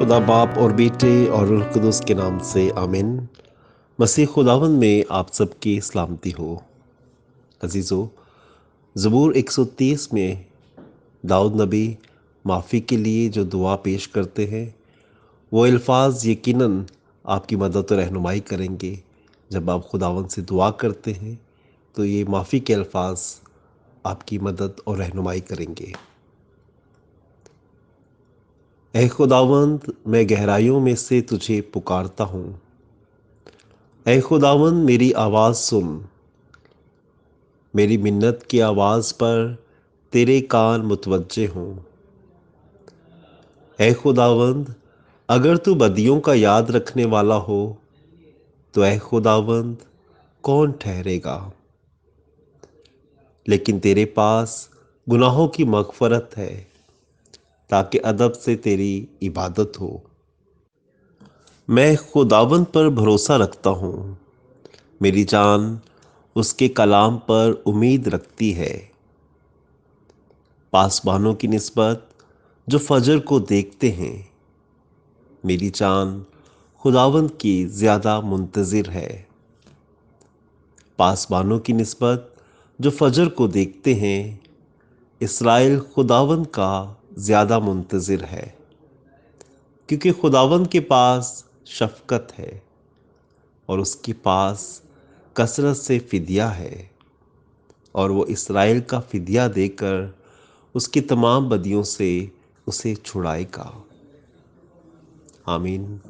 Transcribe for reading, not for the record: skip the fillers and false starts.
खुदा बाप और बेटे और रूह कुदुस के नाम से आमीन। मसीह खुदावंद में आप सबकी सलामती हो। अजीज़ों, ज़बूर 130 में दाऊद नबी माफ़ी के लिए जो दुआ पेश करते हैं, वो अल्फाज यकीनन आपकी मदद और रहनुमाई करेंगे। जब आप खुदावंद से दुआ करते हैं तो ये माफ़ी के अल्फाज आपकी मदद और रहनुमाई करेंगे। ऐ खुदावंद, मैं गहराइयों में से तुझे पुकारता हूँ। ऐ खुदावंद, मेरी आवाज़ सुन। मेरी मिन्नत की आवाज़ पर तेरे कान मुतवज्जे हों। ऐ खुदावंद, अगर तू बदियों का याद रखने वाला हो तो ऐ खुदावंद, कौन ठहरेगा। लेकिन तेरे पास गुनाहों की मग़फ़रत है, ताकि अदब से तेरी इबादत हो। मैं खुदावंद पर भरोसा रखता हूँ। मेरी जान उसके कलाम पर उम्मीद रखती है। पासबानों की निस्बत जो फजर को देखते हैं, मेरी जान खुदावंद की ज़्यादा मुंतज़िर है। पासबानों की निस्बत जो फजर को देखते हैं, इस्राएल खुदावंद का ज़्यादा मुंतज़िर है, क्योंकि खुदावंद के पास शफ़क़त है और उसके पास कसरत से फ़िदिया है, और वो इस्राएल का फ़िदिया देकर उसकी तमाम बदियों से उसे छुड़ाएगा। आमीन।